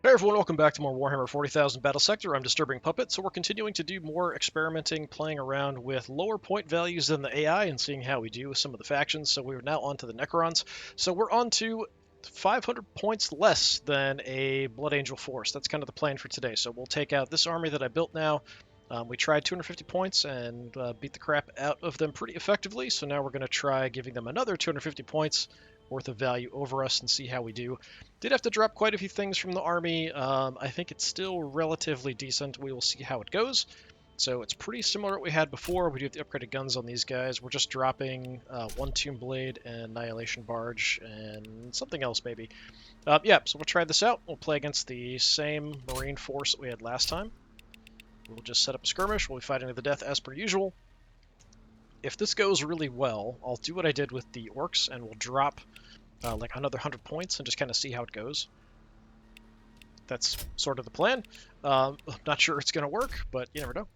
Hey everyone, welcome back to more Warhammer 40,000 Battlesector. I'm DisturbingPuppet, so we're continuing to do more experimenting, playing around with lower point values than the AI and seeing how we do with some of the factions. So we're now on to the Necrons. So we're on to 500 points less than a Blood Angel force. That's kind of the plan for today. So we'll take out this army that I built now. We tried 250 points and beat the crap out of them pretty effectively, so now we're going to try giving them another 250 points worth of value over us and see how we do. Did have to drop quite a few things from the army. I think it's still relatively decent. We will see how it goes. So it's pretty similar to what we had before. We do have the upgraded guns on these guys. We're just dropping one Tomb Blade and Annihilation Barge and something else maybe. Yeah, so we'll try this out. We'll play against the same Marine force that we had last time. We'll just set up a skirmish. We'll be fighting to the death as per usual. If this goes really well, I'll do what I did with the orcs and we'll drop like another 100 points and just kind of see how it goes. That's sort of the plan. I'm not sure it's going to work, but you never know.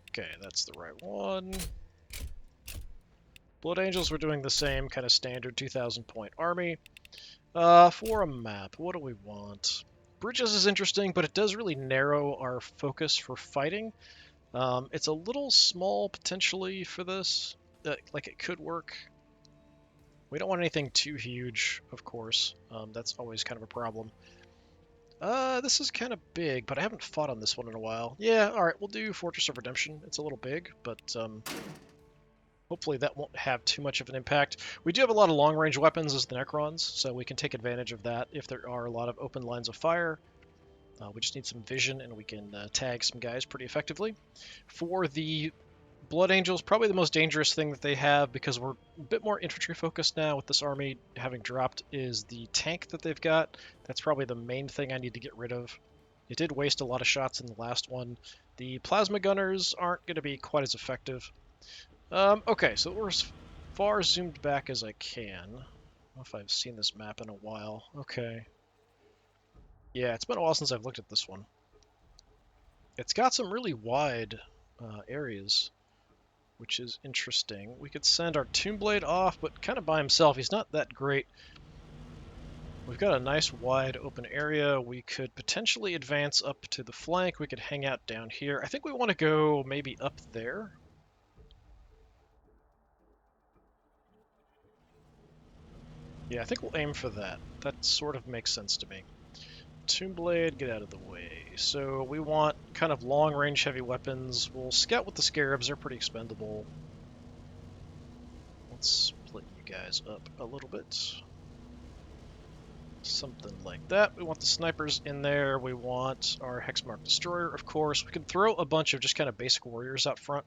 Okay, that's the right one. Blood Angels, we're doing the same kind of standard 2,000 point army. For a map, what do we want? Bridges is interesting, but it does really narrow our focus for fighting. It's a little small potentially for this. Like it could work. We don't want anything too huge, of course. That's always kind of a problem. This is kind of big, but I haven't fought on this one in a while. Yeah, alright, we'll do Fortress of Redemption. It's a little big, but hopefully that won't have too much of an impact. We do have a lot of long-range weapons as the Necrons, so we can take advantage of that if there are a lot of open lines of fire. We just need some vision, and we can tag some guys pretty effectively. For the Blood Angels, probably the most dangerous thing that they have, because we're a bit more infantry-focused now with this army having dropped, is the tank that they've got. That's probably the main thing I need to get rid of. It did waste a lot of shots in the last one. The plasma gunners aren't going to be quite as effective. Okay, so we're as far zoomed back as I can. I don't know if I've seen this map in a while. Okay. Yeah, it's been a while since I've looked at this one. It's got some really wide areas, which is interesting. We could send our Tomb Blade off, but kind of by himself. He's not that great. We've got a nice wide open area. We could potentially advance up to the flank. We could hang out down here. I think we want to go maybe up there. Yeah, I think we'll aim for that. That sort of makes sense to me. Tomb Blade, get out of the way. So we want kind of long-range heavy weapons. We'll scout with the Scarabs. They're pretty expendable. Let's split you guys up a little bit. Something like that. We want the snipers in there. We want our Hexmark Destroyer, of course. We can throw a bunch of just kind of basic warriors up front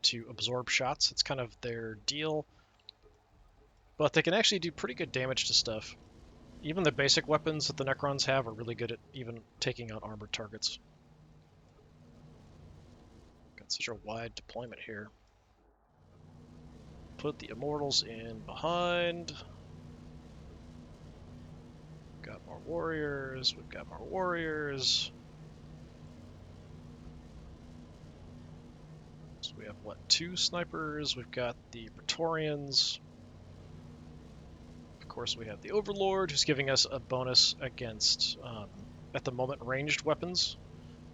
to absorb shots. It's kind of their deal. But they can actually do pretty good damage to stuff. Even the basic weapons that the Necrons have are really good at even taking out armored targets. Got such a wide deployment here. Put the Immortals in behind. Got more warriors. We've got more warriors. So we have, what, 2 snipers? We've got the Praetorians. Of course, we have the Overlord, who's giving us a bonus against, at the moment, ranged weapons.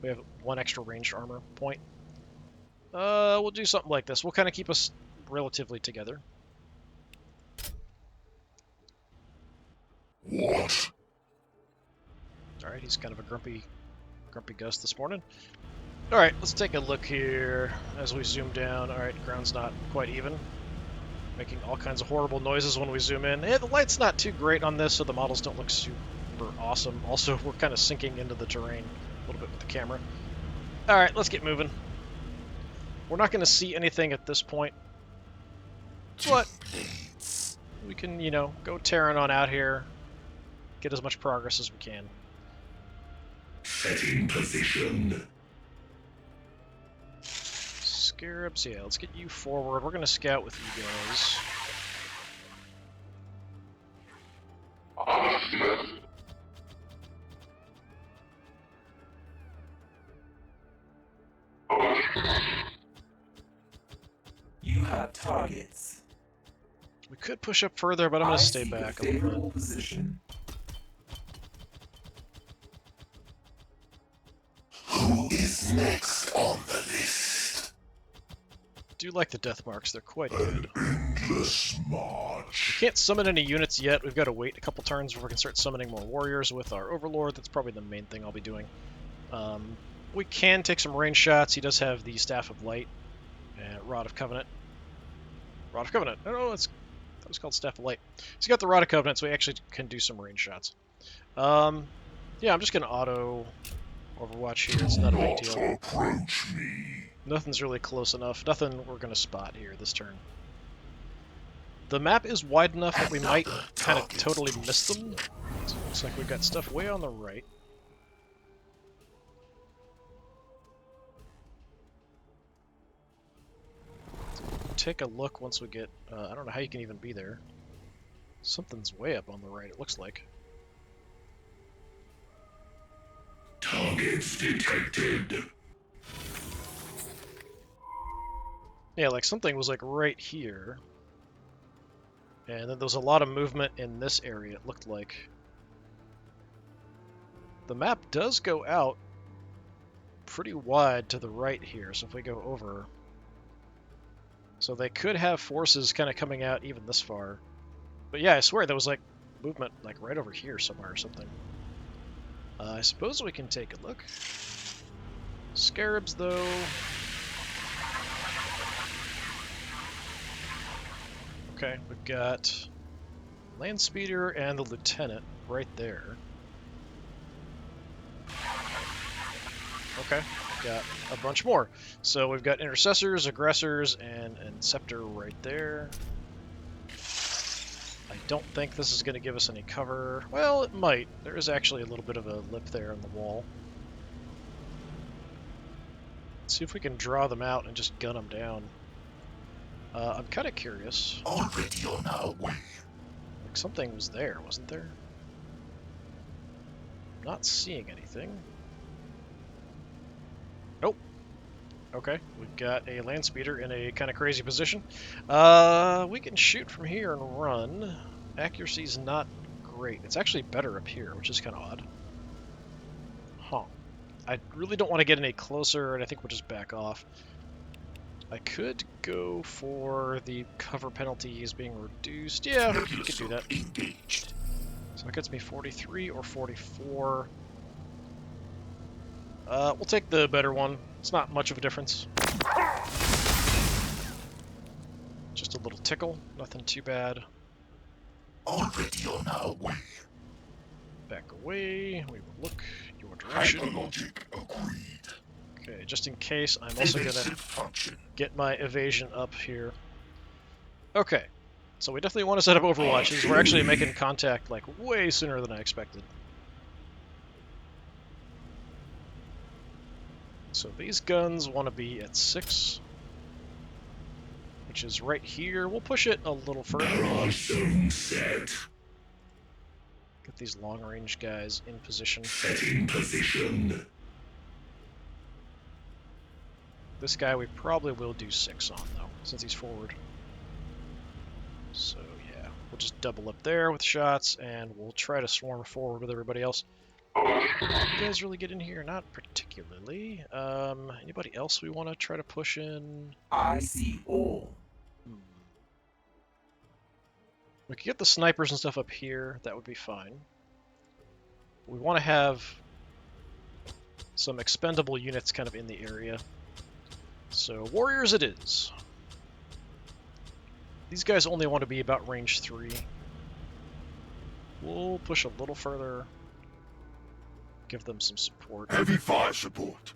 We have 1 extra ranged armor point. We'll do something like this. We'll kind of keep us relatively together. What? Alright, he's kind of a grumpy Gus this morning. Alright, let's take a look here as we zoom down. Alright, ground's not quite even. Making all kinds of horrible noises when we zoom in. The light's not too great on this, so the models don't look super awesome. Also, we're kind of sinking into the terrain a little bit with the camera. Alright, let's get moving. We're not going to see anything at this point, but we can, you know, go tearing on out here, get as much progress as we can. Setting position. Scarabs, yeah, let's get you forward. We're going to scout with you guys. You have targets. We could push up further, but I'm going to stay back a little bit. Position. is next on the list? Do like the death marks, they're quite good. Endless march. We can't summon any units yet. We've got to wait a couple turns before we can start summoning more warriors with our Overlord. That's probably the main thing I'll be doing. We can take some range shots. He does have the Staff of Light and Rod of Covenant. Rod of Covenant. Oh, that was called Staff of Light. So he's got the Rod of Covenant, so we actually can do some range shots. Yeah, I'm just going to auto Overwatch here. It's not a big deal. Approach me. Nothing's really close enough. Nothing we're going to spot here this turn. The map is wide enough that we might kind of totally miss them. So it looks like we've got stuff way on the right. Take a look once we get... I don't know how you can even be there. Something's way up on the right, it looks like. Targets detected. Yeah, like something was like right here. And then there was a lot of movement in this area, it looked like. The map does go out pretty wide to the right here, so if we go over... So they could have forces kind of coming out even this far. But yeah, I swear there was like movement like right over here somewhere or something. I suppose we can take a look. Scarabs, though. Okay, we've got Landspeeder and the Lieutenant right there. Okay, got a bunch more. So we've got Intercessors, Aggressors, and Scepter right there. I don't think this is going to give us any cover. Well, it might. There is actually a little bit of a lip there on the wall. Let's see if we can draw them out and just gun them down. I'm kind of curious. Already on our way. Like something was there, wasn't there? Not seeing anything. Nope. Okay, we've got a Landspeeder in a kind of crazy position. We can shoot from here and run. Accuracy's not great. It's actually better up here, which is kind of odd. Huh. I really don't want to get any closer, and I think we'll just back off. I could go for the cover penalties being reduced. Yeah, we could do that. Engaged. So it gets me 43 or 44. We'll take the better one. It's not much of a difference. Just a little tickle. Nothing too bad. Already on our way. Back away. We will look your direction. Hyperlogic agreed. Okay, just in case, I'm also going to function. get my evasion up here. Okay, so we definitely want to set up overwatches. We're actually making contact like way sooner than I expected. So these guns want to be at 6, which is right here. We'll push it a little further. Set. Get these long-range guys in position. Setting position. This guy we probably will do 6 on, though, since he's forward. So, yeah, we'll just double up there with shots, and we'll try to swarm forward with everybody else. You guys really get in here? Not particularly. Anybody else we want to try to push in? I see all. We could get the snipers and stuff up here. That would be fine. We want to have some expendable units kind of in the area. So, warriors it is. These guys only want to be about range 3. We'll push a little further. Give them some support. Heavy fire support.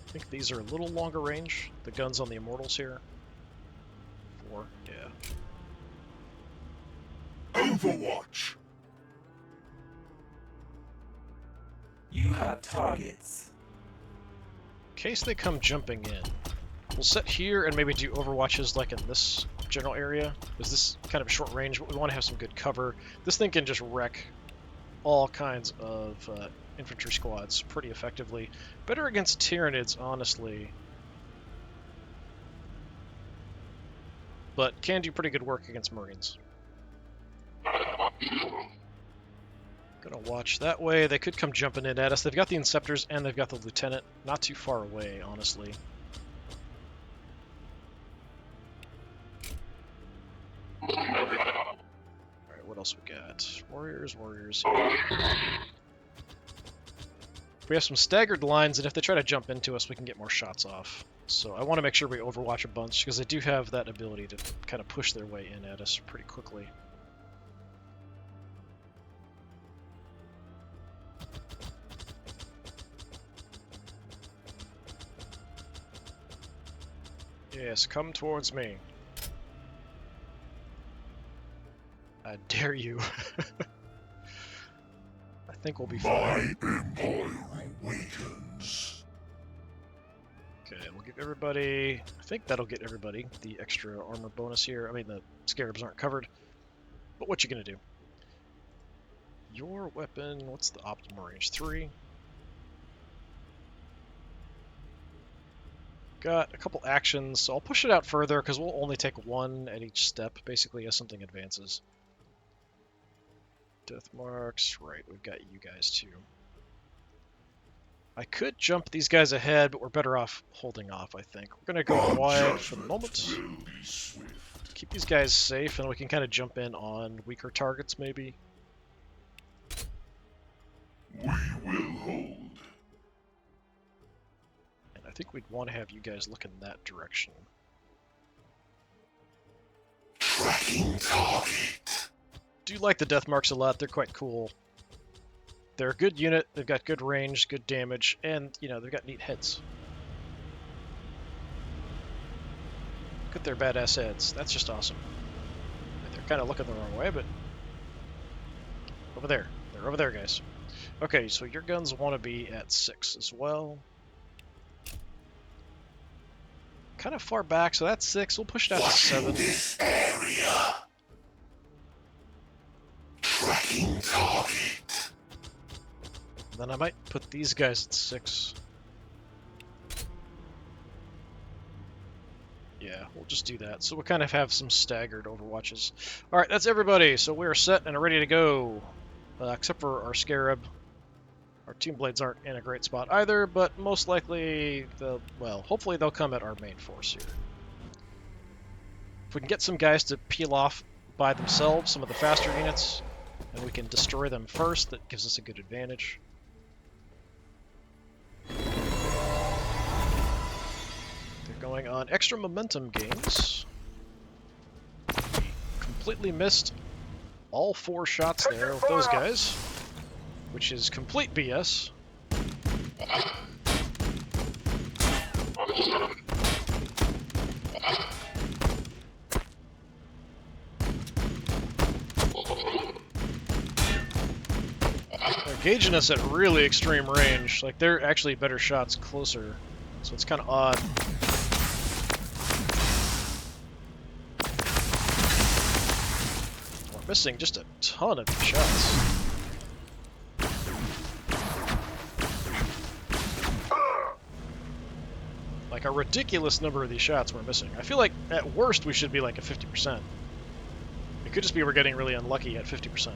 I think these are a little longer range. The guns on the Immortals here. 4, yeah. Overwatch. You have targets. In case they come jumping in, we'll set here and maybe do overwatches like in this general area. Is this kind of short range, but we want to have some good cover. This thing can just wreck all kinds of infantry squads pretty effectively. Better against Tyranids, honestly. But can do pretty good work against Marines. Gonna watch that way. They could come jumping in at us. They've got the Inceptors and they've got the Lieutenant. Not too far away, honestly. Alright, what else we got? Warriors, warriors. We have some staggered lines, and if they try to jump into us, we can get more shots off. So I want to make sure we overwatch a bunch, because they do have that ability to kind of push their way in at us pretty quickly. Yes, come towards me. I dare you. I think we'll be fine. My empire awakens. Okay, we'll give everybody... I think that'll get everybody the extra armor bonus here. I mean, the scarabs aren't covered. But what you gonna do? Your weapon, what's the optimal range? 3. Got a couple actions, so I'll push it out further because we'll only take 1 at each step, basically, as something advances. Death marks, right, we've got you guys too. I could jump these guys ahead, but we're better off holding off, I think. We're gonna go wide for the moment. Keep these guys safe, and we can kind of jump in on weaker targets, maybe. We will hold. And I think we'd want to have you guys look in that direction. Tracking target. Do like the death marks a lot, they're quite cool. They're a good unit, they've got good range, good damage, and, you know, they've got neat heads. Look at their badass heads, that's just awesome. They're kind of looking the wrong way, but... Over there. They're over there, guys. Okay, so your guns want to be at 6 as well. Kind of far back, so that's 6. We'll push it out to 7. This area. Tracking target. Then I might put these guys at 6. Yeah, we'll just do that. So we'll kind of have some staggered overwatches. Alright, that's everybody. So we're set and ready to go. Except for our Scarab. Our Tomb Blades aren't in a great spot either, but most likely, well, hopefully they'll come at our main force here. If we can get some guys to peel off by themselves, some of the faster units, and we can destroy them first, that gives us a good advantage. They're going on extra momentum gains. We completely missed all 4 shots there with those guys, which is complete BS. They're gauging us at really extreme range. Like, they're actually better shots closer, so it's kind of odd. We're missing just a ton of these shots. Like, a ridiculous number of these shots we're missing. I feel like, at worst, we should be like at 50%. It could just be we're getting really unlucky at 50%.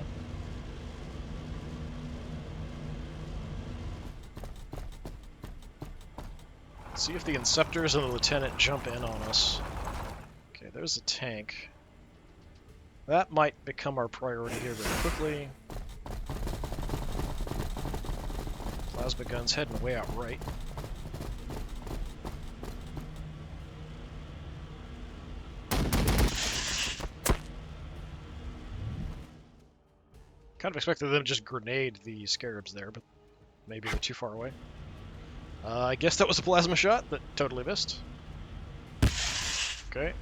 Let's see if the Inceptors and the Lieutenant jump in on us. Okay, there's a tank. That might become our priority here very quickly. Plasma guns heading way out right. Kind of expected them to just grenade the Scarabs there, but maybe they're too far away. I guess that was a plasma shot that totally missed. Okay.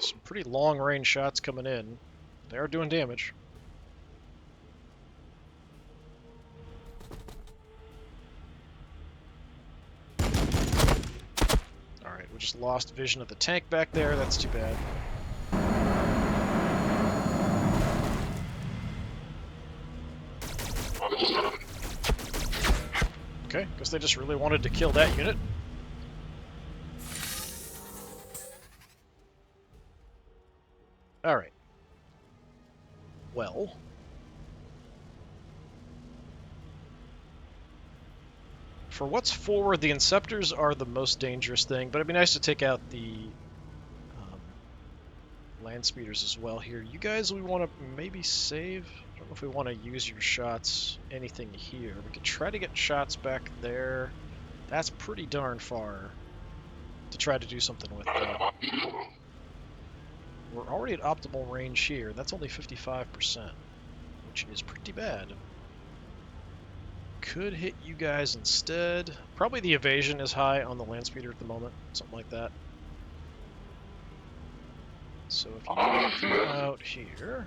Some pretty long-range shots coming in. They are doing damage. We just lost vision of the tank back there. That's too bad. Okay, because they just really wanted to kill that unit. Alright. Well. For what's forward, the Inceptors are the most dangerous thing, but it'd be nice to take out the land speeders as well here. You guys we want to maybe save? I don't know if we want to use your shots anything here. We could try to get shots back there. That's pretty darn far to try to do something with, though. We're already at optimal range here. That's only 55%, which is pretty bad. Could hit you guys instead. Probably the evasion is high on the land speeder at the moment, something like that. So if you come out here,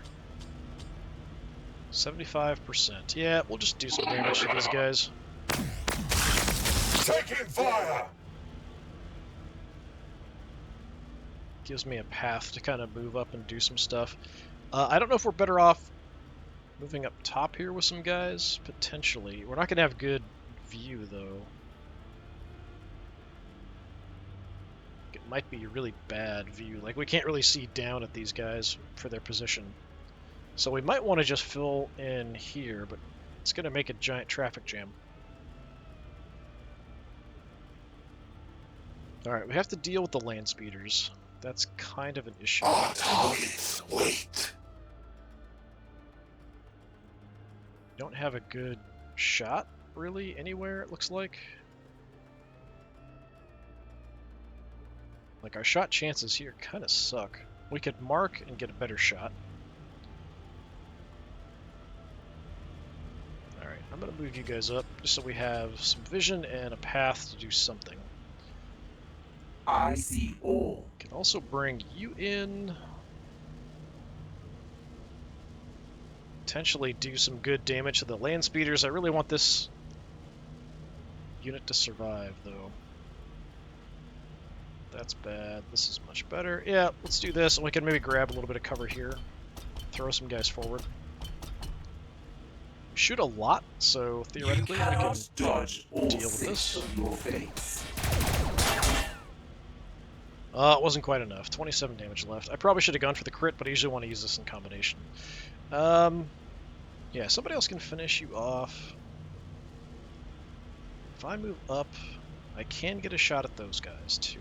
75%. Yeah, we'll just do some damage to these guys. Taking fire! Gives me a path to kind of move up and do some stuff. I don't know if we're better off moving up top here with some guys. Potentially. We're not going to have good view, though. It might be a really bad view. Like, we can't really see down at these guys for their position. So we might want to just fill in here, but it's going to make a giant traffic jam. Alright, we have to deal with the land speeders. That's kind of an issue. Our targets wait. Don't have a good shot, really, anywhere, it looks like. Like, our shot chances here kind of suck. We could mark and get a better shot. Alright, I'm going to move you guys up, just so we have some vision and a path to do something. I see all. Can also bring you in. Potentially do some good damage to the land speeders. I really want this unit to survive, though. That's bad. This is much better. Yeah, let's do this, and we can maybe grab a little bit of cover here. Throw some guys forward. We shoot a lot, so theoretically we can deal with this. It wasn't quite enough. 27 damage left. I probably should have gone for the crit, but I usually want to use this in combination. Yeah, somebody else can finish you off. If I move up, I can get a shot at those guys, too.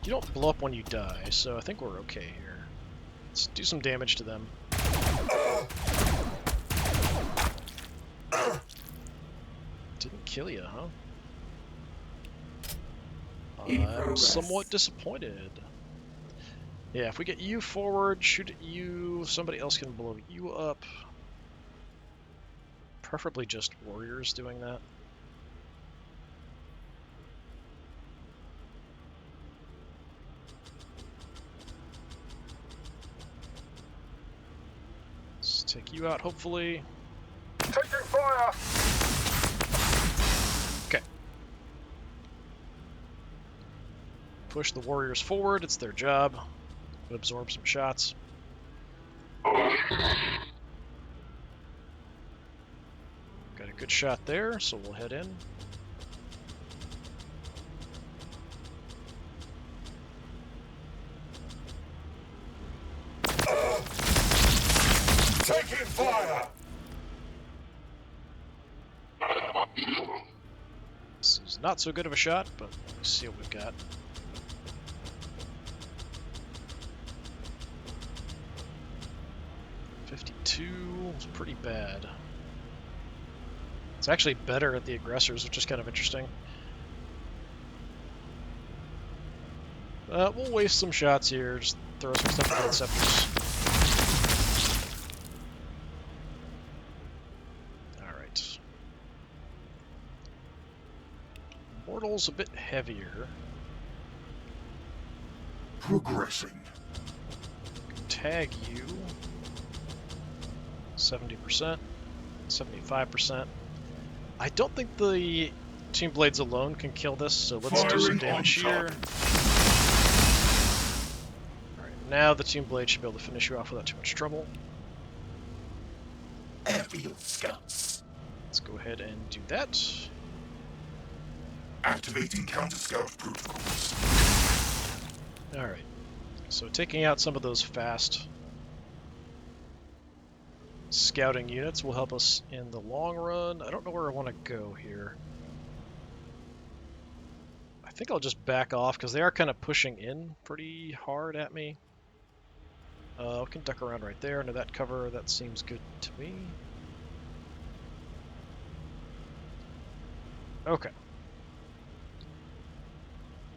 You don't blow up when you die, so I think we're okay here. Let's do some damage to them. Didn't kill you, huh? I'm somewhat disappointed. Yeah, if we get you forward, shoot at you, somebody else can blow you up. Preferably just warriors doing that. Let's take you out, hopefully. Taking fire! Okay. Push the warriors forward, it's their job. Absorb some shots. Got a good shot there, so we'll head in. Taking fire! This is not so good of a shot, but let's see what we've got. Is pretty bad. It's actually better at the aggressors, which is kind of interesting. We'll waste some shots here, just throw some stuff at the Inceptors. Alright. Mortal's a bit heavier. Progressing. Tag you. 70%, 75%. I don't think the Team Blades alone can kill this, so let's do some damage here. Alright, now the Team Blade should be able to finish you off without too much trouble. Airfield scouts. Let's go ahead and do that. Activating counter-scout protocols. Alright. So taking out some of those fast scouting units will help us in the long run. I don't know where I want to go here. I think I'll just back off because they are kind of pushing in pretty hard at me. We can duck around right there under that cover. That seems good to me. Okay.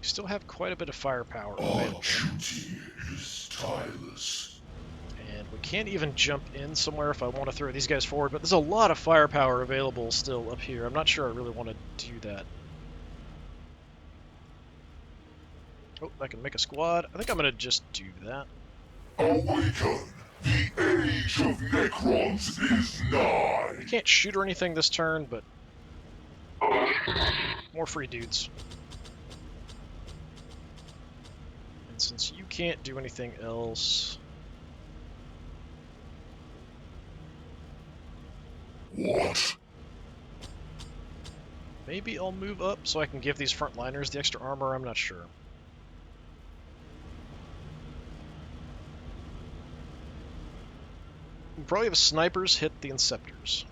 We still have quite a bit of firepower available. Our duty is tireless. And we can't even jump in somewhere if I want to throw these guys forward, but there's a lot of firepower available still up here. I'm not sure I really want to do that. Oh, I can make a squad. I think I'm going to just do that. Awaken! The age of Necrons is nigh! I can't shoot or anything this turn, but more free dudes. And since you can't do anything else... What? Maybe I'll move up so I can give these frontliners the extra armor, I'm not sure. We'll probably have snipers hit the Inceptors.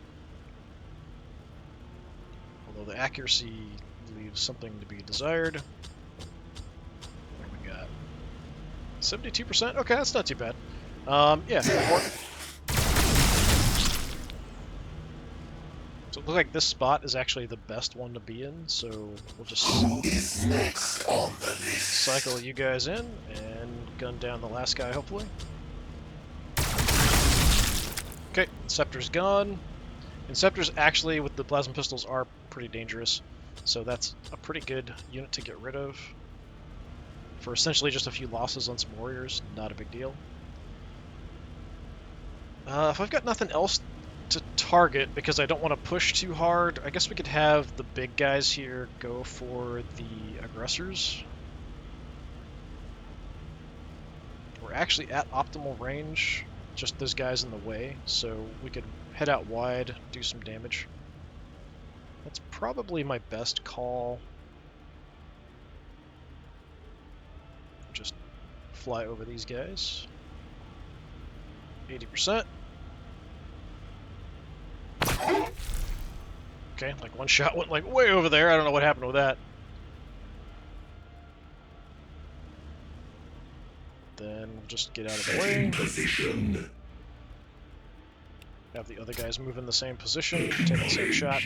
Although the accuracy leaves something to be desired. What do we got? 72%? Okay, that's not too bad. Yeah. So it looks like this spot is actually the best one to be in, so we'll just Who is next on the list? cycle you guys in and gun down the last guy, hopefully. Okay, Inceptor's gone. Inceptors actually, with the plasma pistols, are pretty dangerous, so that's a pretty good unit to get rid of. For essentially just a few losses on some warriors, not a big deal. If I've got nothing else to target, because I don't want to push too hard, I guess we could have the big guys here go for the aggressors. We're actually at optimal range, just those guys in the way, so we could head out wide, do some damage. That's probably my best call. Just fly over these guys. 80%. Okay, like one shot went like way over there. I don't know what happened with that. Then we'll just get out of the way. Position. Have the other guys move in the same position, take the same shot.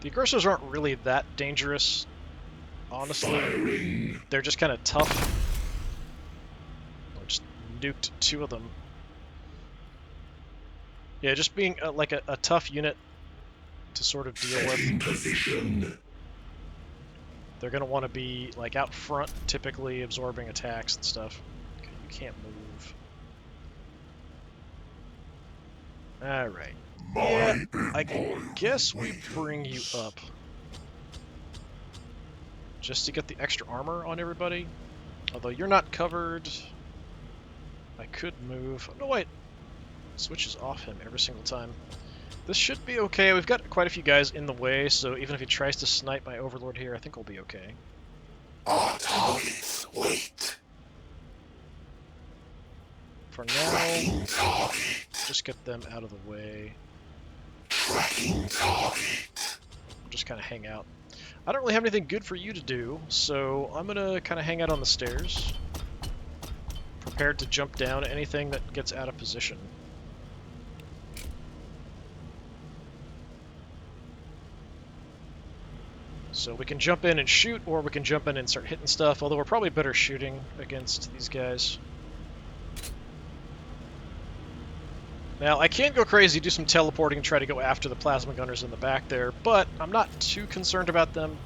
The aggressors aren't really that dangerous, honestly. Firing. They're just kind of tough. I just nuked 2 of them. Yeah, just being like a tough unit to sort of deal with. Position. They're going to want to be like out front, typically absorbing attacks and stuff. Okay, you can't move. Alright. Yeah, I guess we bring you up. Just to get the extra armor on everybody. Although you're not covered. I could move. Oh, no, wait. Switches off him every single time. This should be okay. We've got quite a few guys in the way, so even if he tries to snipe my overlord here, I think we'll be okay. Our targets wait. For now, Tracking target. just get them out of the way. Tracking target. We'll just kind of hang out. I don't really have anything good for you to do, so I'm going to kind of hang out on the stairs. Prepared to jump down at anything that gets out of position. So we can jump in and shoot, or we can jump in and start hitting stuff, although we're probably better shooting against these guys. Now, I can go crazy, do some teleporting, and try to go after the plasma gunners in the back there, but I'm not too concerned about them.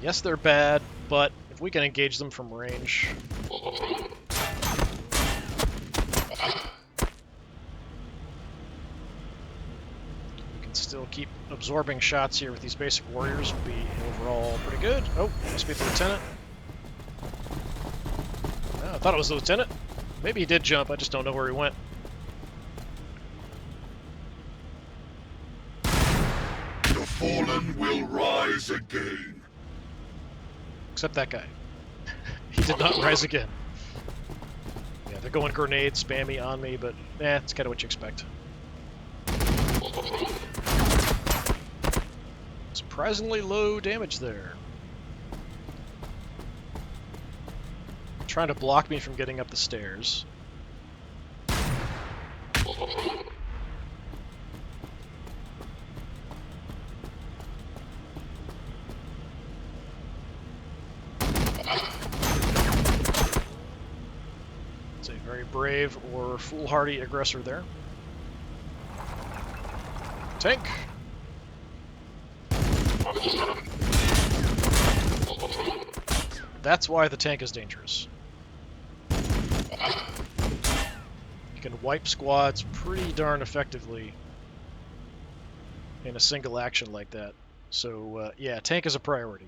Yes, they're bad, but if we can engage them from range... still keep absorbing shots here with these basic warriors will be overall pretty good. Oh, must be the lieutenant. Oh, I thought it was the lieutenant. Maybe he did jump, I just don't know where he went. The fallen will rise again. Except that guy. He did not rise again. Yeah, they're going grenade spammy on me, but it's kind of what you expect. Surprisingly low damage there. Trying to block me from getting up the stairs. It's a very brave or foolhardy aggressor there. Tank! That's why the tank is dangerous. You can wipe squads pretty darn effectively in a single action like that. So, yeah, tank is a priority.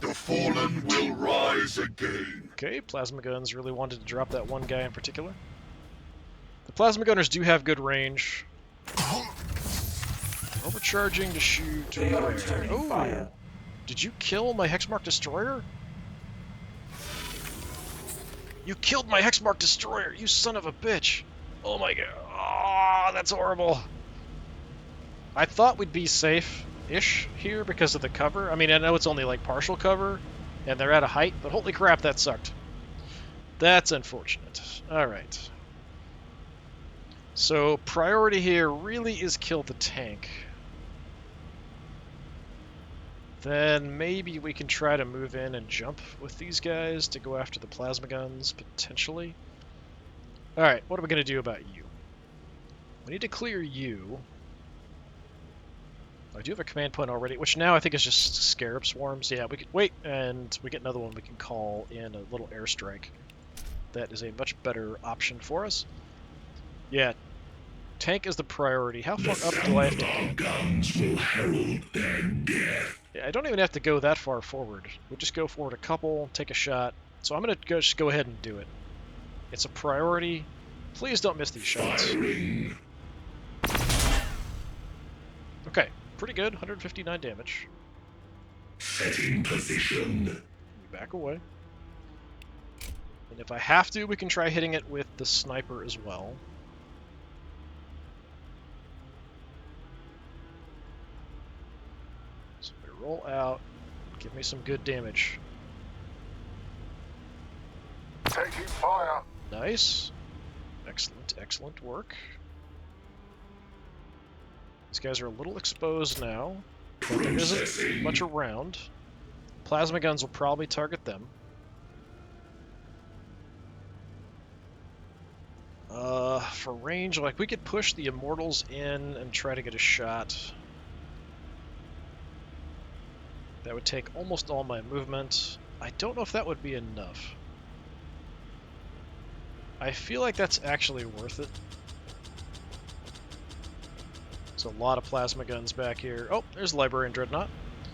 The fallen will rise again. Okay, plasma guns really wanted to drop that one guy in particular. The plasma gunners do have good range. Overcharging to shoot where? Oh! Did you kill my Hexmark Destroyer? You killed my Hexmark Destroyer, you son of a bitch! Oh my god. Oh, that's horrible. I thought we'd be safe-ish here because of the cover. I mean, I know it's only like partial cover, and they're at a height, but holy crap, that sucked. That's unfortunate. Alright. So, priority here really is kill the tank. Then maybe we can try to move in and jump with these guys to go after the plasma guns, potentially. Alright, what are we going to do about you? We need to clear you. I do have a command point already, which now I think is just scarab swarms. Yeah, we could wait, and we get another one we can call in a little airstrike. That is a much better option for us. Yeah, tank is the priority. How far up do I have to go? Guns will herald their death. Yeah, I don't even have to go that far forward. We'll just go forward a couple, take a shot. So I'm going to just go ahead and do it. It's a priority. Please don't miss these shots. Firing. Okay, pretty good. 159 damage. Setting position. We back away. And if I have to, we can try hitting it with the sniper as well. So we roll out. Give me some good damage. Taking fire. Nice. Excellent, excellent work. These guys are a little exposed now, but there isn't much around. Plasma guns will probably target them. For range, like, we could push the Immortals in and try to get a shot. That would take almost all my movement. I don't know if that would be enough. I feel like that's actually worth it. There's a lot of plasma guns back here. Oh, there's the Librarian Dreadnought.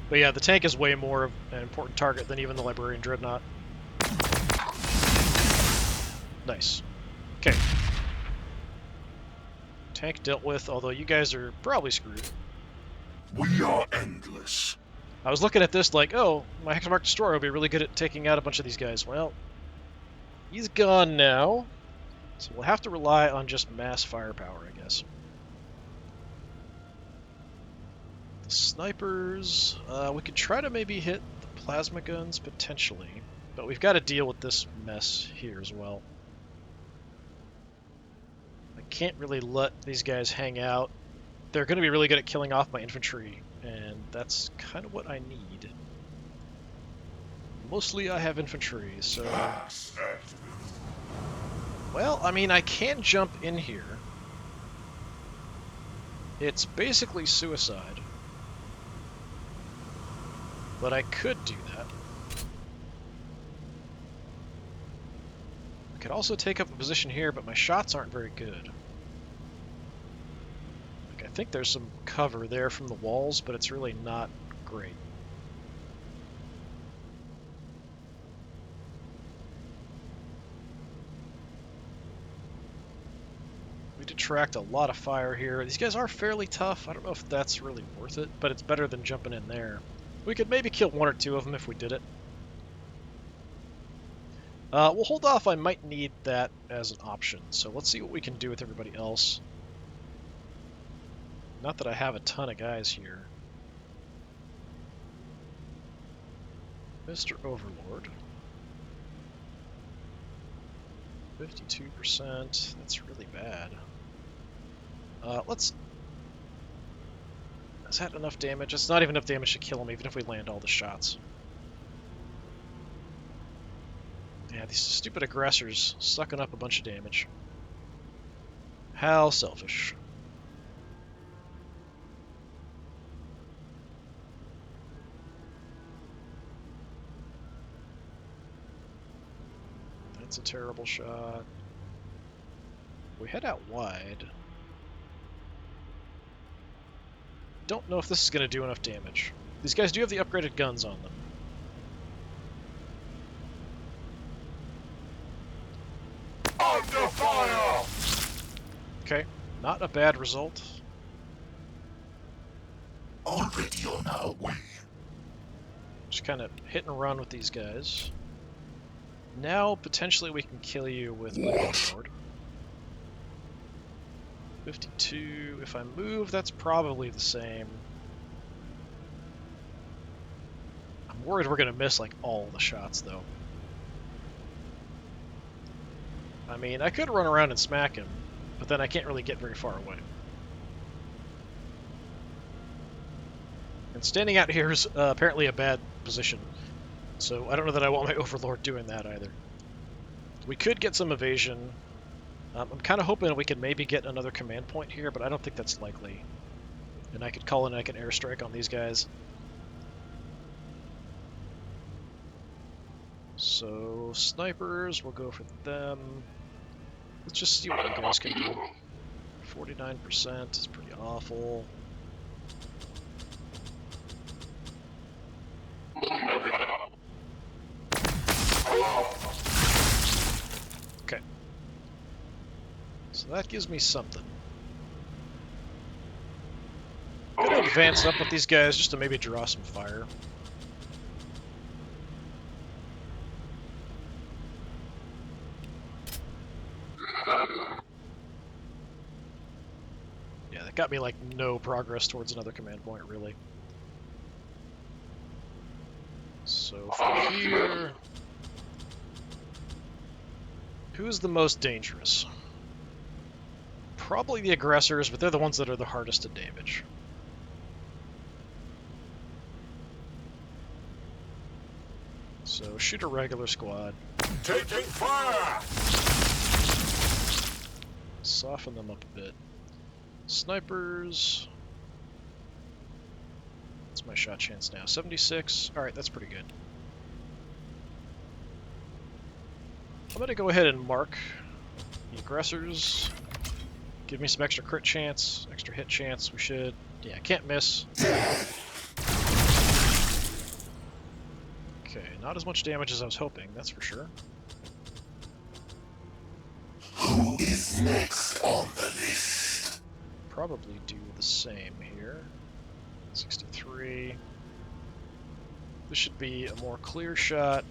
But yeah, the tank is way more of an important target than even the Librarian Dreadnought. Nice. Okay. Tank dealt with, although you guys are probably screwed. We are endless. I was looking at this like, oh, my Hexmark Destroyer will be really good at taking out a bunch of these guys. Well, he's gone now, so we'll have to rely on just mass firepower, I guess. The snipers, we could try to maybe hit the plasma guns, potentially, but we've got to deal with this mess here as well. I can't really let these guys hang out. They're going to be really good at killing off my infantry, and that's kind of what I need. Mostly I have infantry, so... Well, I mean, I can jump in here. It's basically suicide. But I could do that. I could also take up a position here, but my shots aren't very good. Like, I think there's some cover there from the walls, but it's really not great. detract a lot of fire here. These guys are fairly tough. I don't know if that's really worth it, but it's better than jumping in there. We could maybe kill one or two of them if we did it. We'll hold off. I might need that as an option. So let's see what we can do with everybody else. Not that I have a ton of guys here. Mr. Overlord. 52%. That's really bad. Let's... Is that enough damage? It's not even enough damage to kill him, even if we land all the shots. Yeah, these stupid aggressors sucking up a bunch of damage. How selfish. That's a terrible shot. We head out wide. Don't know if this is going to do enough damage. These guys do have the upgraded guns on them. Under fire! Okay, not a bad result. Already on our way. Just kind of hit and run with these guys. Now, potentially, we can kill you with my Overlord. 52. If I move, that's probably the same. I'm worried we're going to miss, like, all the shots, though. I mean, I could run around and smack him, but then I can't really get very far away. And standing out here is apparently a bad position, so I don't know that I want my Overlord doing that either. We could get some evasion. I'm kind of hoping we could maybe get another command point here, but I don't think that's likely. And I could call in like an airstrike on these guys. So, snipers, we'll go for them. Let's just see what you guys can do. 49% is pretty awful. Okay. So that gives me something. I'm gonna advance up with these guys just to maybe draw some fire. Yeah, that got me like no progress towards another command point, really. So from here, who's the most dangerous? Probably the aggressors, but they're the ones that are the hardest to damage. So shoot a regular squad. Taking fire! Soften them up a bit. Snipers. What's my shot chance now? 76. Alright, that's pretty good. I'm going to go ahead and mark the aggressors. Give me some extra crit chance, extra hit chance. We should... Yeah, can't miss. Okay, not as much damage as I was hoping, that's for sure. Who is next on the list? Probably do the same here. 63. This should be a more clear shot.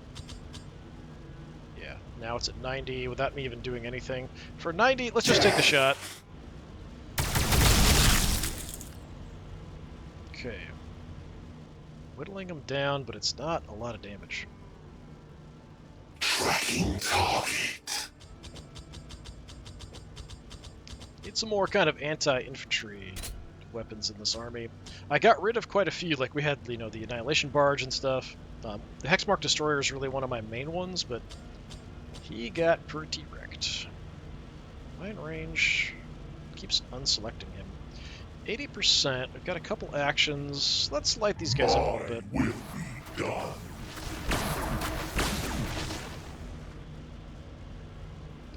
Yeah, now it's at 90 without me even doing anything. For 90, let's just take the shot. Okay. Whittling them down, but it's not a lot of damage. Tracking target. Need some more kind of anti-infantry weapons in this army. I got rid of quite a few, like we had, you know, the Annihilation Barge and stuff. The Hexmark Destroyer is really one of my main ones, but he got pretty wrecked. Mine range keeps unselecting him. 80%, we've got a couple actions. Let's light these guys up a little bit. Will be done.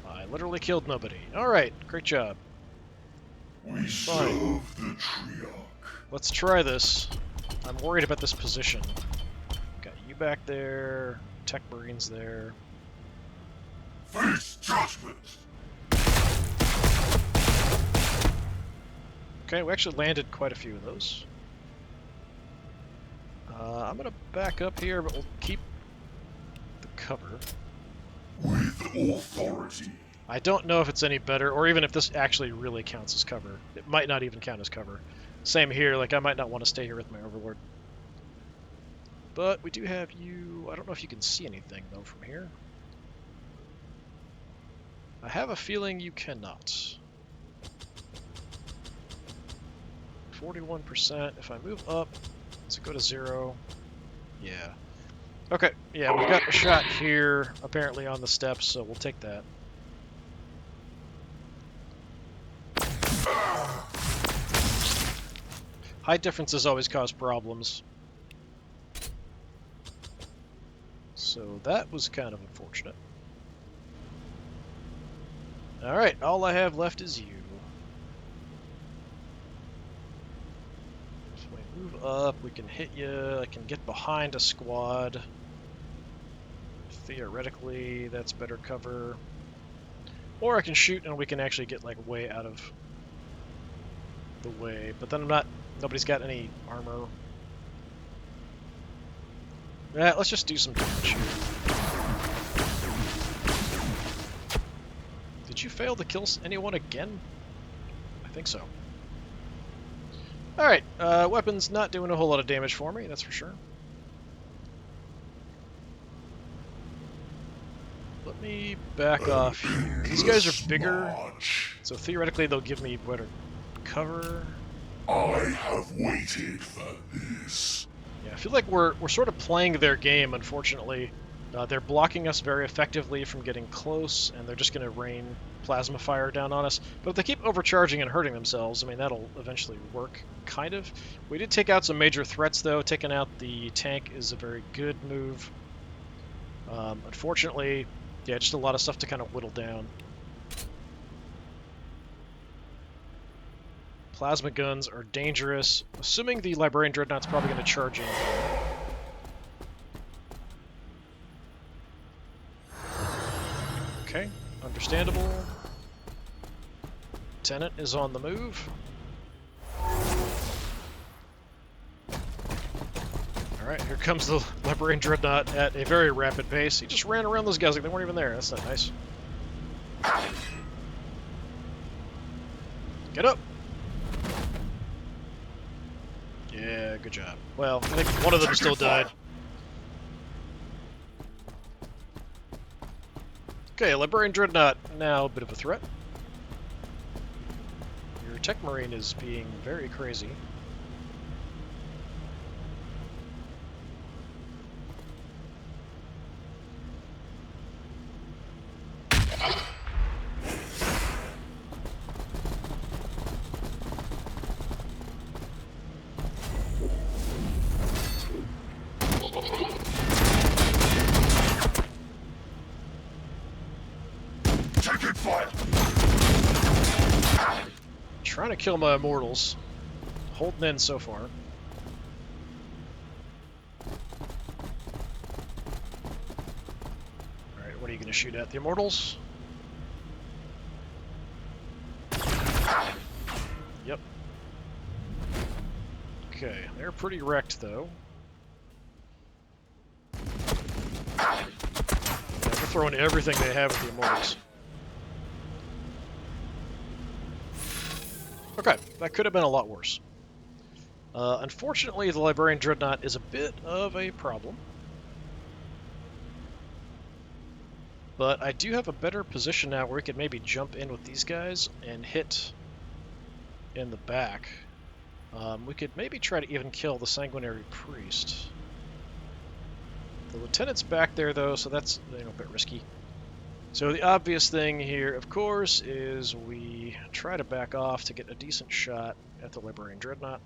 I literally killed nobody. Alright, great job. We Fine. serve the Triarch. Let's try this. I'm worried about this position. Got you back there, Tech Marines there. Face judgment. Okay, we actually landed quite a few of those. I'm going to back up here, but we'll keep the cover. With authority. I don't know if it's any better, or even if this actually really counts as cover. It might not even count as cover. Same here, like I might not want to stay here with my Overlord. But we do have you... I don't know if you can see anything, though, from here. I have a feeling you cannot. 41%. If I move up, does it go to 0? Yeah. Okay, yeah, we've got a shot here, apparently on the steps, so we'll take that. Height differences always cause problems. So that was kind of unfortunate. Alright, all I have left is you. If we move up, we can hit you. I can get behind a squad. Theoretically, that's better cover. Or I can shoot and we can actually get like way out of the way. But then nobody's got any armor. Yeah, let's just do some damage here. Did you fail to kill anyone again? I think so. Alright, weapons not doing a whole lot of damage for me, that's for sure. Let me back off here. These guys are bigger, so theoretically they'll give me better cover. I have waited for this. Yeah, I feel like we're sort of playing their game, unfortunately. They're blocking us very effectively from getting close, and they're just going to rain plasma fire down on us. But if they keep overcharging and hurting themselves, I mean, that'll eventually work, kind of. We did take out some major threats, though. Taking out the tank is a very good move. Unfortunately, yeah, just a lot of stuff to kind of whittle down. Plasma guns are dangerous. Assuming the Librarian Dreadnought's probably going to charge in. Okay, understandable. Tenant is on the move. Alright, here comes the Librarian Dreadnought at a very rapid pace. He just ran around those guys like they weren't even there. That's not nice. Get up! Yeah, good job. Well, I think one of them still died. Okay, Librarian Dreadnought, now a bit of a threat. Your Tech Marine is being very crazy. Trying to kill my immortals. Holding in so far. Alright, what are you going to shoot at? The immortals? Yep. Okay, they're pretty wrecked though. Yeah, they're throwing everything they have at the immortals. Okay, that could have been a lot worse. Unfortunately, the Librarian Dreadnought is a bit of a problem. But I do have a better position now where we could maybe jump in with these guys and hit in the back. We could maybe try to even kill the Sanguinary Priest. The Lieutenant's back there, though, so that's a bit risky. So the obvious thing here, of course, is we try to back off to get a decent shot at the Librarian Dreadnought.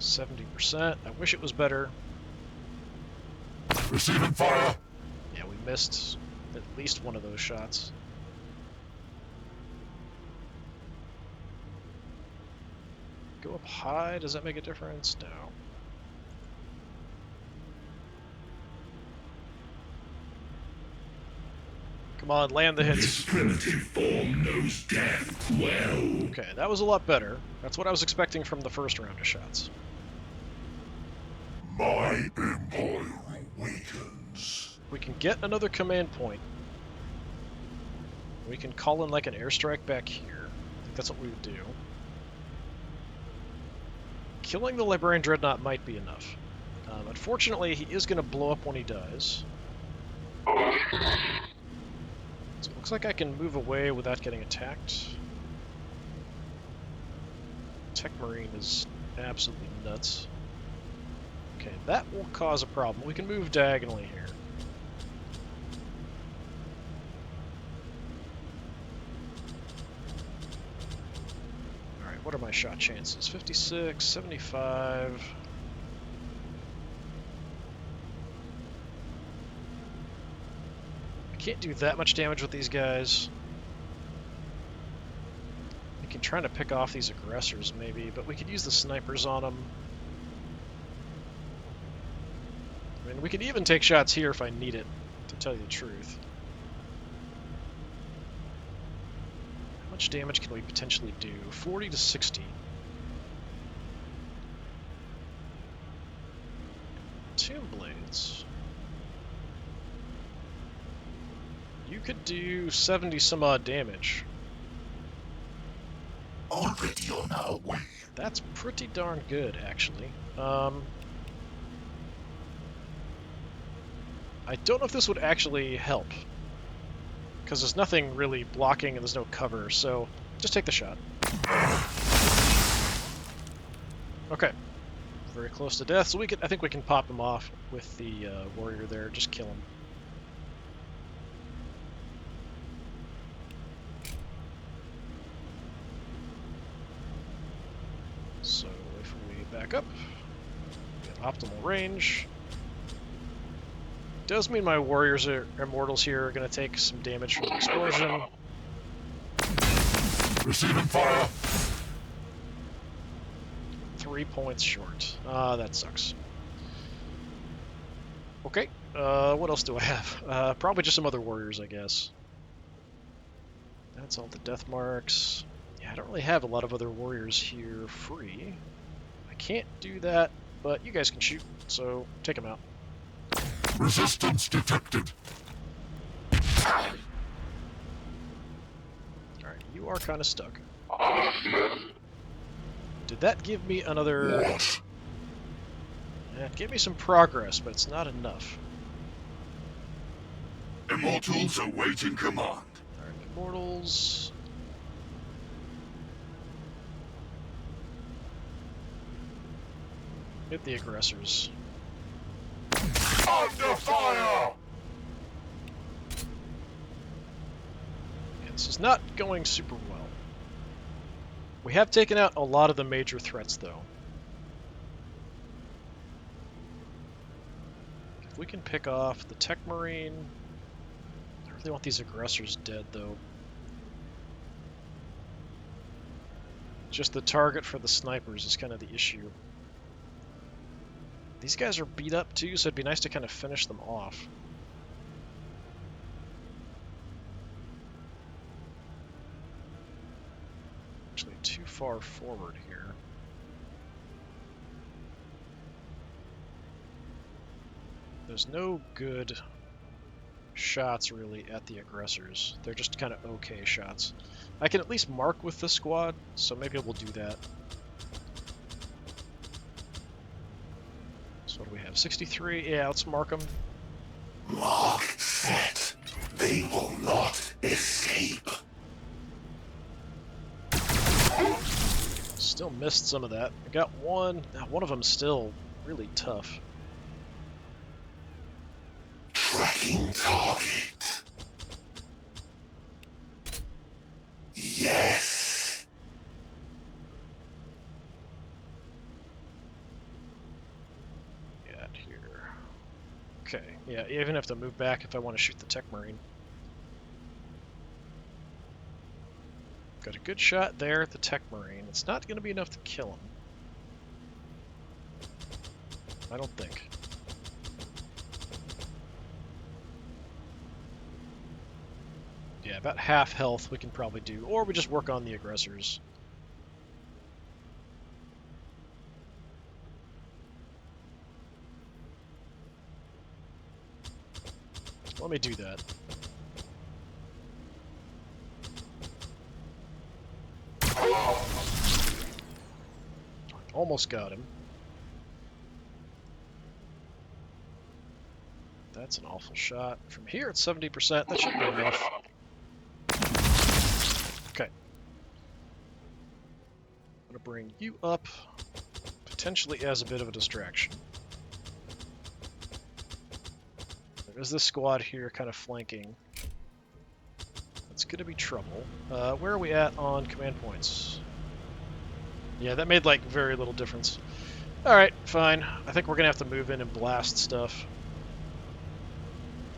%. I wish it was better. Receiving fire. Yeah, we missed at least one of those shots. Go up high, does that make a difference? No. Come on, land the hits. This primitive form knows death well. Okay, that was a lot better. That's what I was expecting from the first round of shots. My empire awakens. We can get another command point. We can call in like an airstrike back here. I think that's what we would do. Killing the Librarian Dreadnought might be enough. Unfortunately, he is going to blow up when he dies. So it looks like I can move away without getting attacked. Tech Marine is absolutely nuts. Okay, that will cause a problem. We can move diagonally here. Alright, what are my shot chances? 56, 75... Can't do that much damage with these guys. We can try to pick off these aggressors maybe, but we could use the snipers on them. I mean, we could even take shots here if I need it, to tell you the truth. How much damage can we potentially do? 40 to 60. Tomb Blades. You could do 70 some odd damage. Already on our way. That's pretty darn good, actually. I don't know if this would actually help, because there's nothing really blocking and there's no cover, so just take the shot. Okay. Very close to death, so I think we can pop him off with the warrior there, just kill him. So if we back up, we have optimal range. Does mean my warriors are immortals here are going to take some damage from the explosion. Receiving fire. 3 points short. That sucks. Okay, what else do I have? Probably just some other warriors, I guess. That's all the death marks. Yeah, I don't really have a lot of other warriors here free. I can't do that, but you guys can shoot, so take them out. Resistance detected. Alright, you are kind of stuck. Did that give me another... What? Yeah, it gave me some progress, but it's not enough. Immortals awaiting command. Alright, Immortals... Hit the aggressors. Under fire! Yeah, this is not going super well. We have taken out a lot of the major threats, though. If we can pick off the Tech Marine... I really want these aggressors dead, though. Just the target for the snipers is kind of the issue. These guys are beat up too, so it'd be nice to kind of finish them off. Actually, too far forward here. There's no good shots really at the aggressors. They're just kind of okay shots. I can at least mark with the squad, so maybe we'll do that. So what do we have? 63? Yeah, let's mark them. Mark set. They will not escape. Still missed some of that. I got one. One of them's still really tough. Tracking target. Yes. Get here. Okay, yeah, I even have to move back if I want to shoot the Tech Marine. Got a good shot there at the Tech Marine. It's not going to be enough to kill him. I don't think. About half health we can probably do, or we just work on the aggressors. Let me do that. Almost got him. That's an awful shot. From here it's 70%. That should be enough. Okay. I'm going to bring you up, potentially as a bit of a distraction. There's this squad here kind of flanking. It's going to be trouble. Where are we at on command points? Yeah, that made like very little difference. Alright, fine. I think we're going to have to move in and blast stuff.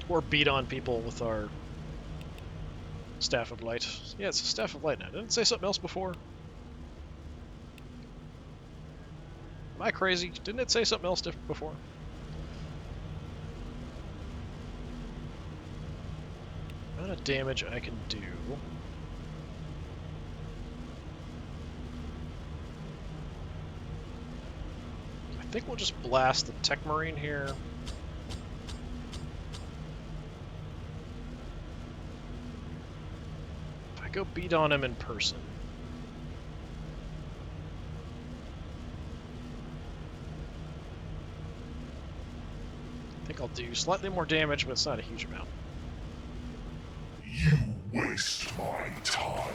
Or beat on people with our Staff of Light. Yeah, it's a Staff of Light now. Didn't it say something else before? Am I crazy? Didn't it say something else different before? Amount of damage I can do. I think we'll just blast the Tech Marine here. If I go beat on him in person. I think I'll do slightly more damage, but it's not a huge amount. You waste my time.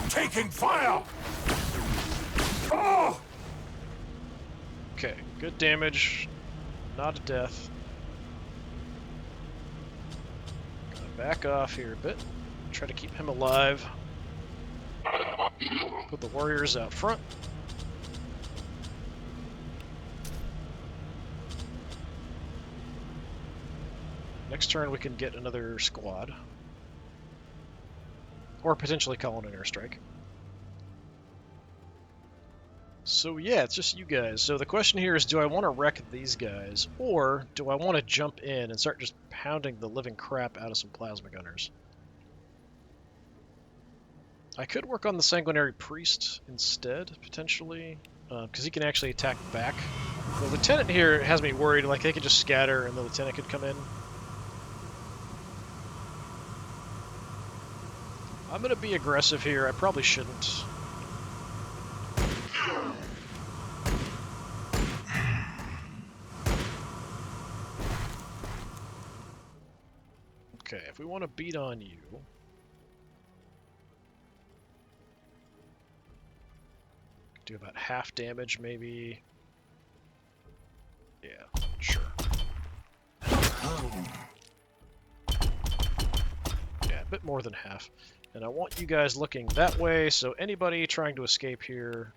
Taking fire! Oh! Okay, good damage. Not a death. Gonna back off here a bit. Try to keep him alive. Put the warriors out front. Next turn we can get another squad. Or potentially call in an airstrike. So yeah, it's just you guys. So the question here is, do I want to wreck these guys, or do I want to jump in and start just pounding the living crap out of some plasma gunners? I could work on the Sanguinary Priest instead, potentially, because he can actually attack back. The Lieutenant here has me worried, like they could just scatter and the Lieutenant could come in. I'm going to be aggressive here. I probably shouldn't. Okay, if we want to beat on you... do about half damage, maybe. Yeah, sure. Yeah, a bit more than half. And I want you guys looking that way, so anybody trying to escape here,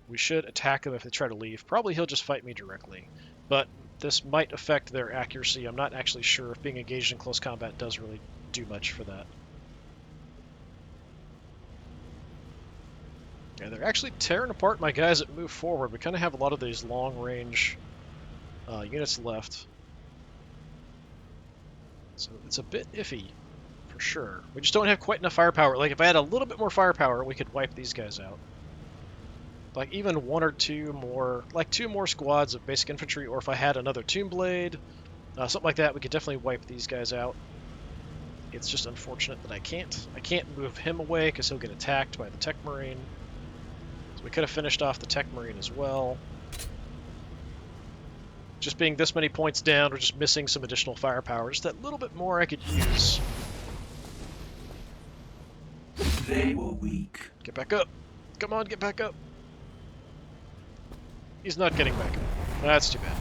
we should attack them if they try to leave. Probably he'll just fight me directly, but this might affect their accuracy. I'm not actually sure if being engaged in close combat does really do much for that. Yeah, they're actually tearing apart my guys that move forward. We kind of have a lot of these long-range units left. So it's a bit iffy, for sure. We just don't have quite enough firepower. Like, if I had a little bit more firepower, we could wipe these guys out. Like, even one or two more, like 2 more squads of basic infantry, or if I had another Tomb Blade, something like that, we could definitely wipe these guys out. It's just unfortunate that I can't. I can't move him away because he'll get attacked by the Tech Marine. We could have finished off the Tech Marine as well. Just being this many points down, we're just missing some additional firepower. Just that little bit more I could use. They were weak. Get back up. Come on, get back up. He's not getting back up. That's too bad.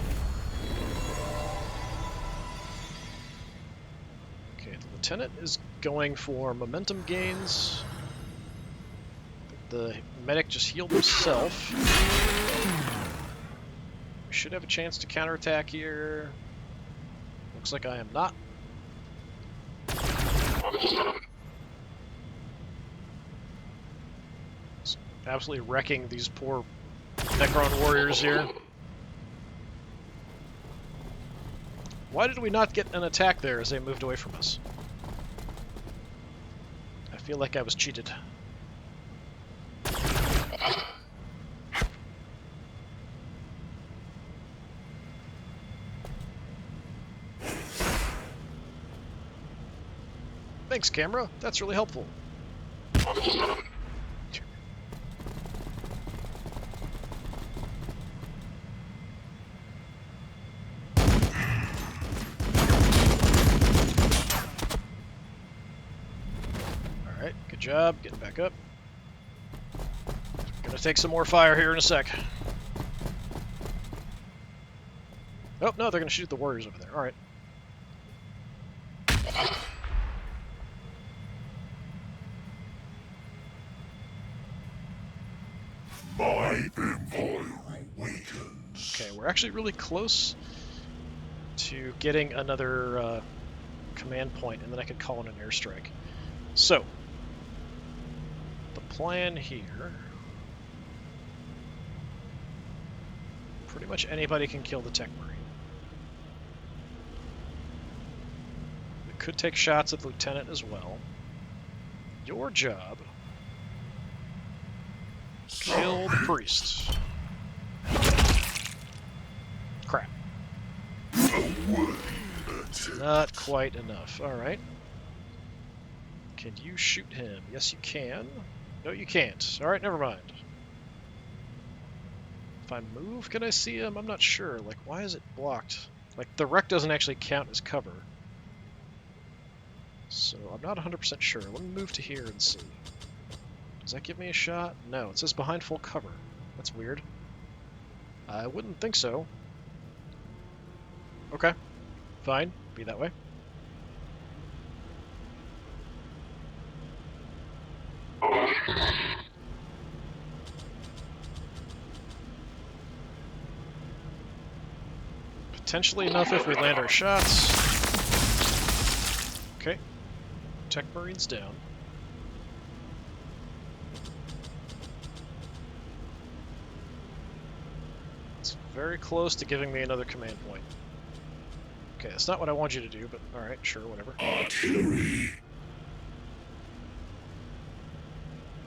Okay, the Lieutenant is going for momentum gains. The medic just healed himself. We should have a chance to counterattack here. Looks like I am not. It's absolutely wrecking these poor Necron warriors here. Why did we not get an attack there as they moved away from us? I feel like I was cheated. Thanks, camera. That's really helpful. Alright, good job. Getting back up. Gonna take some more fire here in a sec. Oh, no, they're gonna shoot the warriors over there. Alright. My empire awakens. Okay, we're actually really close to getting another command point, and then I could call in an airstrike. So, the plan here... Pretty much anybody can kill the Tech Marine. We could take shots at the Lieutenant as well. Your job... Kill the priest. Crap. Not quite enough. Alright. Can you shoot him? Yes, you can. No, you can't. Alright, never mind. If I move, can I see him? I'm not sure. Like, why is it blocked? Like, the wreck doesn't actually count as cover. So, I'm not 100% sure. Let me move to here and see. Does that give me a shot? No, it says behind full cover. That's weird. I wouldn't think so. Okay. Fine. Be that way. Potentially enough if we land our shots. Okay. Tech Marine's down. It's very close to giving me another command point. Okay, that's not what I want you to do, but alright, sure, whatever. Artillery.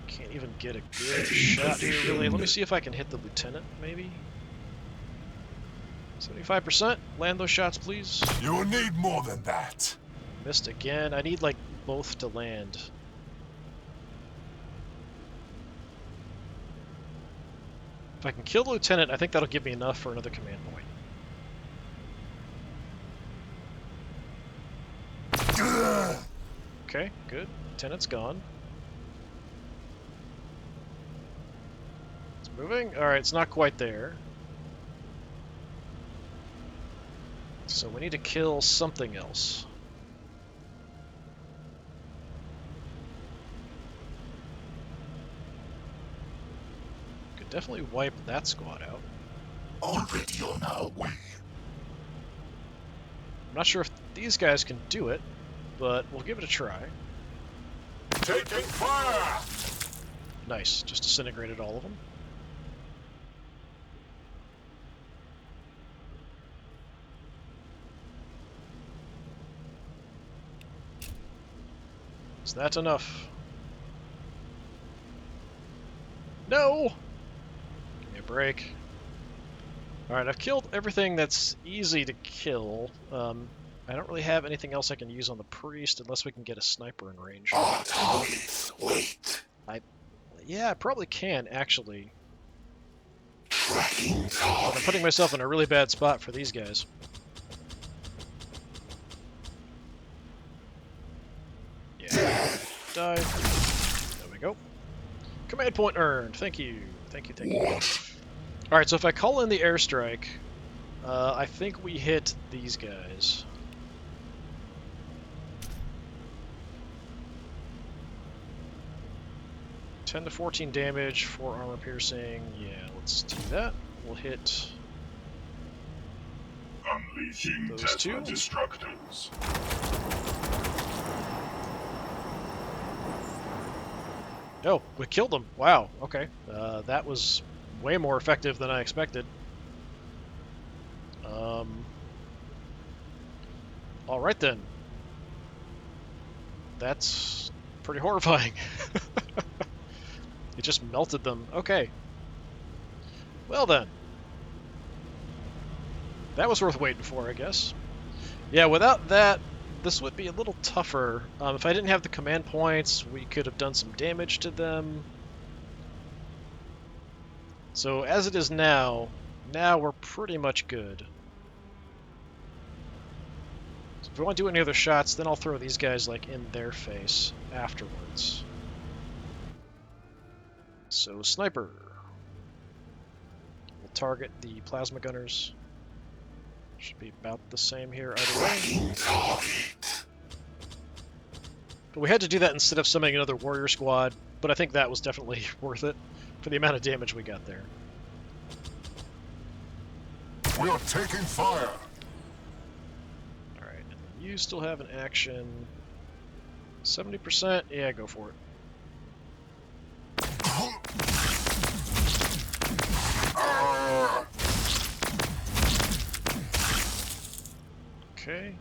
Can't even get a good shot here, really. Let me see if I can hit the lieutenant, maybe? 75%? Land those shots, please. You will need more than that. Missed again. I need, like, both to land. If I can kill the lieutenant, I think that'll give me enough for another command point. Okay, good. Lieutenant's gone. It's moving. Alright, it's not quite there. So we need to kill something else. Could definitely wipe that squad out. Already on our way. I'm not sure if these guys can do it, but we'll give it a try. Taking fire! Nice, just disintegrated all of them. Is that enough? No! Give me a break. Alright, I've killed everything that's easy to kill. I don't really have anything else I can use on the priest unless we can get a sniper in range. Our targets wait. Yeah, I probably can, actually. Tracking But target. I'm putting myself in a really bad spot for these guys. Yeah. Die. There we go. Command point earned. Thank you. Thank you, thank you. Alright, so if I call in the airstrike, I think we hit these guys. $10 to 14 damage, 4 armor piercing. Yeah, let's do that. We'll hit Unleashing those two. Destructors. Oh, we killed them. Wow, okay. That was way more effective than I expected. Alright then. That's pretty horrifying. It just melted them. Okay. Well then. That was worth waiting for, I guess. Yeah, without that, this would be a little tougher. If I didn't have the command points, we could have done some damage to them. So as it is now we're pretty much good. So if we want to do any other shots, then I'll throw these guys like in their face afterwards. So sniper. We'll target the plasma gunners. Should be about the same here either way. But we had to do that instead of summoning another warrior squad, but I think that was definitely worth it for the amount of damage we got there. We are taking fire. Alright, and then you still have an action. 70%? Yeah, go for it. Okay.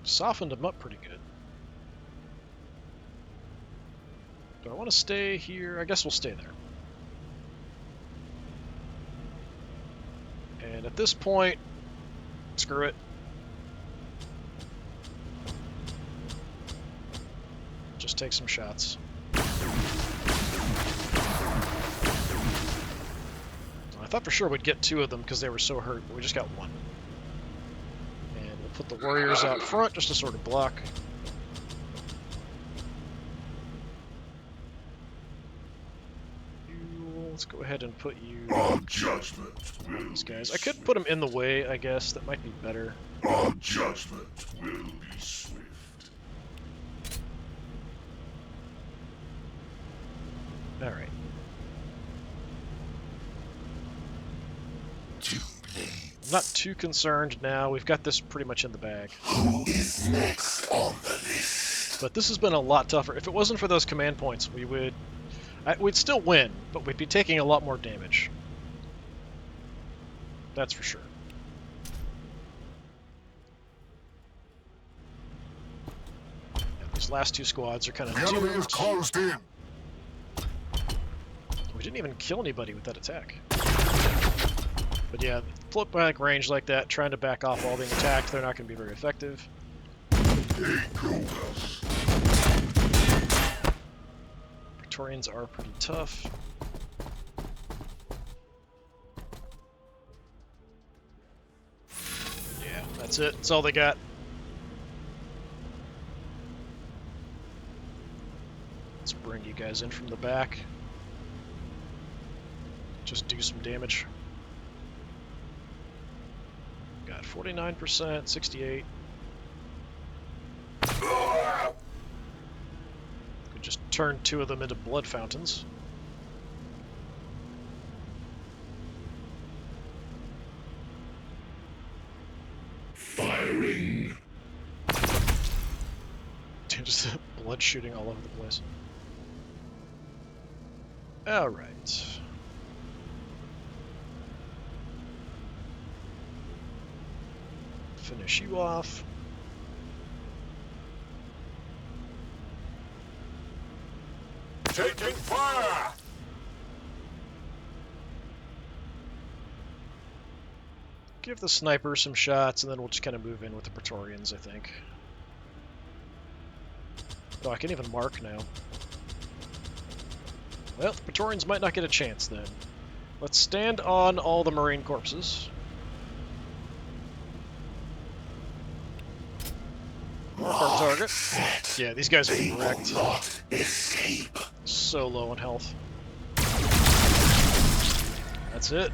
Softened him up pretty good. Do I want to stay here? I guess we'll stay there. And at this point, screw it. Just take some shots. I thought for sure we'd get 2 of them because they were so hurt, but we just got 1. And we'll put the warriors out front just to sort of block. Let's go ahead and put you... Our judgment will these guys. I could put them in the way, I guess. That might be better. Our judgment will be swift. Alright. I'm not too concerned now. We've got this pretty much in the bag. Who is next on the list? But this has been a lot tougher. If it wasn't for those command points, we'd still win, but we'd be taking a lot more damage. That's for sure. And these last 2 squads are kind of The enemy is doomed. closed in. We didn't even kill anybody with that attack. But yeah, flip blank range like that, trying to back off while being attacked, they're not going to be very effective. They go us. Praetorians are pretty tough. Yeah, that's it. That's all they got. Let's bring you guys in from the back. Just do some damage. Got 49%, 68. Could just turn 2 of them into blood fountains. Firing. Just blood shooting all over the place. Alright. Finish you off. Taking fire. Give the sniper some shots, and then we'll just kind of move in with the Praetorians, I think. Oh, I can even mark now. Well, the Praetorians might not get a chance then. Let's stand on all the Marine corpses. Mark our target. Yeah, these guys are wrecked. Not escape. So low on health. That's it.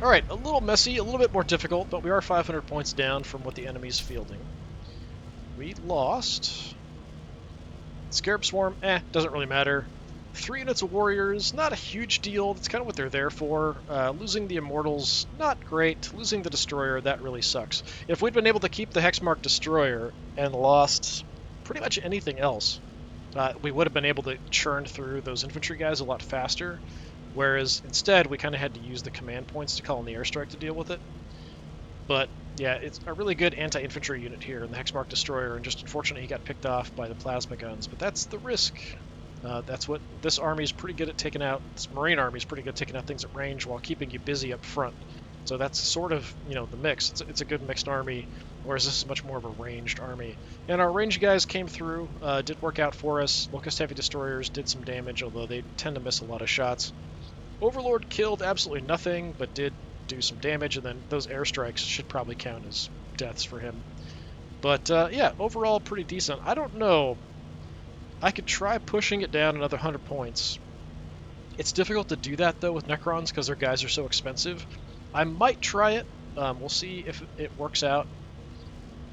Alright, a little messy, a little bit more difficult, but we are 500 points down from what the enemy's fielding. We lost. Scarab Swarm, doesn't really matter. 3 units of warriors, not a huge deal. That's kind of what they're there for. Losing the Immortals, not great. Losing the Destroyer, that really sucks. If we'd been able to keep the Hexmark Destroyer and lost pretty much anything else, we would have been able to churn through those infantry guys a lot faster. Whereas instead, we kind of had to use the command points to call in the airstrike to deal with it. But Yeah, it's a really good anti-infantry unit here in the Hexmark Destroyer, and just unfortunately he got picked off by the plasma guns. But that's the risk. That's what this army is pretty good at taking out. This Marine army is pretty good at taking out things at range while keeping you busy up front. So that's sort of, the mix. It's a good mixed army, whereas this is much more of a ranged army. And our ranged guys came through, did work out for us. Locust Heavy Destroyers did some damage, although they tend to miss a lot of shots. Overlord killed absolutely nothing, but did do some damage, and then those airstrikes should probably count as deaths for him. But yeah, overall pretty decent. I don't know. I could try pushing it down another 100 points. It's difficult to do that, though, with Necrons, because their guys are so expensive. I might try it. We'll see if it works out.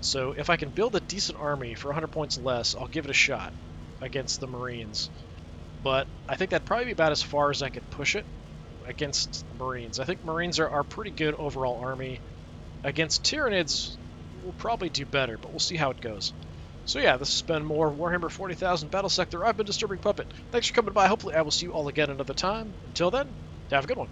So if I can build a decent army for 100 points less, I'll give it a shot against the Marines. But I think that'd probably be about as far as I could push it against Marines. I think Marines are pretty good overall army. Against Tyranids, we'll probably do better, but we'll see how it goes. So yeah, this has been more Warhammer 40,000 Battlesector. I've been Disturbing Puppet. Thanks for coming by. Hopefully I will see you all again another time. Until then, have a good one.